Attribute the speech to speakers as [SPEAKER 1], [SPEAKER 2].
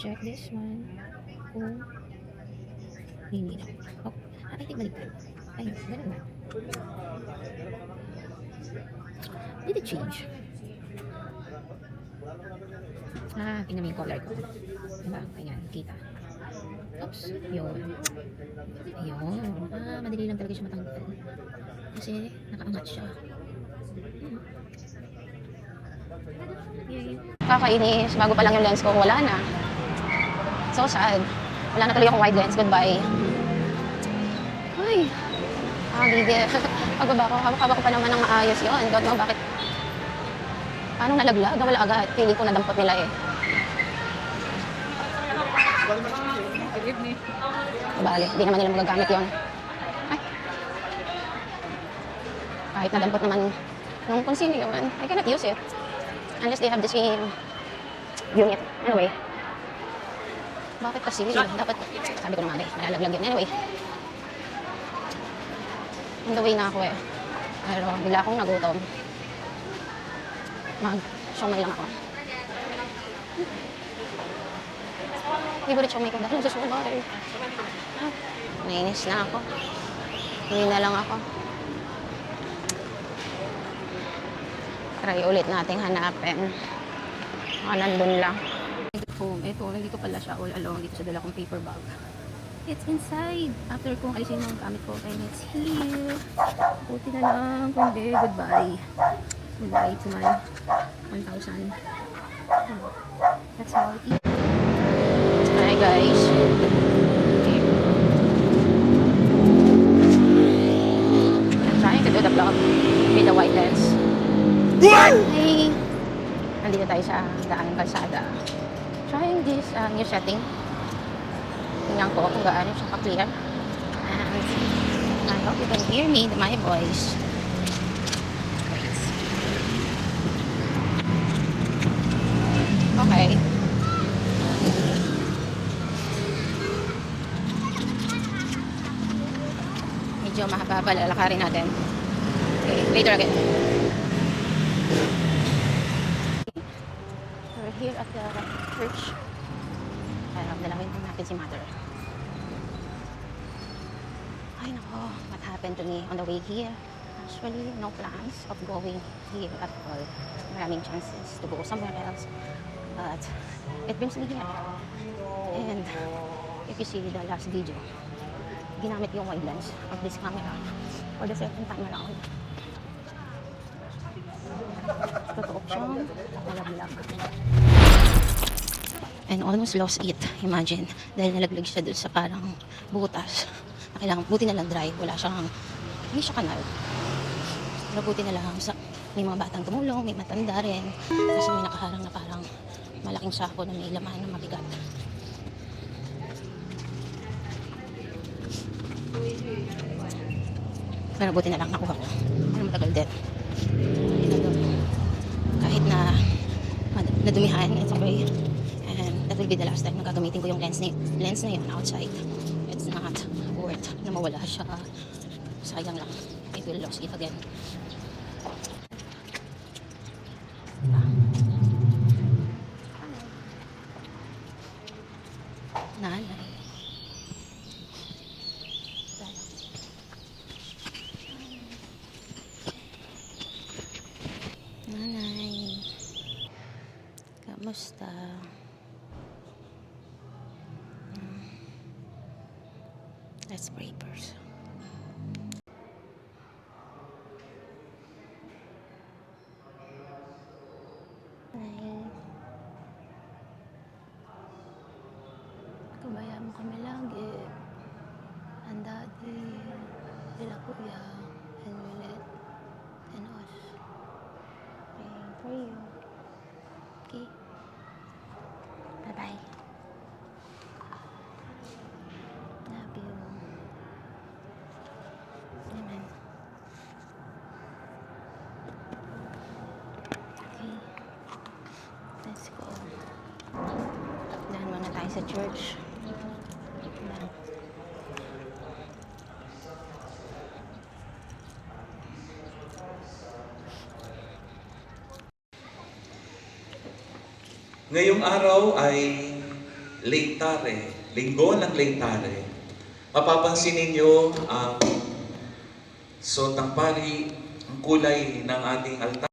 [SPEAKER 1] check this one. Kung hindi na. Oh, I think baliktad. Ay, ganun ba? Did it change? Tingnan mo yung color ko. Diba? Ayan, kita. Oops, yun. Ayun. Madali lang talaga siya matanggal. Kasi nakaangat siya. Yay. Kakainis. Bago pa lang yung lens ko, wala na. So sad. Wala na tuloy akong wide lens. Goodbye. Ay. Gigi. Pagbaba ko, hawak-hawak ko pa naman ng maayos yun. Don't know bakit. Paano nalaglag? Wala agad. Feeling ko nadampot nila eh. Bali, hindi naman nila magagamit yun. Ay. Kahit nadampot naman nung kung sino yun, I cannot use it. Unless they have the same unit. Anyway. Bakit kasi? Dapat, sabi ko naman malalaglag yun. Anyway. On the way na ako eh. Pero bigla akong nagutom. Mag-siomay lang ako. Favorite siomay ko dahil sa siomay. Nainis na ako. Hindi na lang ako. Try ulit nating hanapin. Nandun lang. Home. Ito, nandito pala siya all along. Dito sa dala kong paper bag. It's inside. After kong alisin yung gamit ko, and it's here. Buti na lang. Kundi, goodbye. Goodbye to my 1,000. That's how it is. Hi guys. I'm trying to do the vlog with the white lens. Hey! Nandito tayo sa daan ng kalsada. Trying this new setting. Tingnan ko kung gaano siya ka-clear. And I hope you can hear me, my voice. Okay. Medyo mahaba pa lalakarin natin. Okay, later again. We're here at the church. Dalawin natin si Mother. Ay nako, what happened to me on the way here? Actually, no plans of going here at all. Maraming chances to go somewhere else. But it brings me here. And if you see the last video, ginamit yung wide lens of this camera for the second time around. Totoo siyang nalaglag. And almost lost it. Imagine. Dahil nalaglag siya doon sa parang butas. Kailangan, buti na lang dry. Wala siyang, hindi siya kanal. Pero buti na lang may mga batang tumulong, may matanda rin. Kasi may nakaharang na parang malaking sako na may laman na mabigat. Pero buti na lang nakuha ko. Pero matagal din. Kahit na nadumihan, it's okay. And that will be the last time na gagamitin ko yung lens na yun outside. It's not worth na mawala siya. Sayang lang. It will lose it again. Nanay. Nanay. Kamusta? Let's pray first. Kabayan mo kami lagi. And daddy, sila kuya, and Willet, and us. Praying for you. Okay? Bye-bye. Love you. Amen. Okay. Let's go. Dahan muna tayo sa church.
[SPEAKER 2] Ngayong araw ay Leytare, Linggo ng Leytare, mapapansin ninyo ang sotang pari, ang kulay ng ating altar.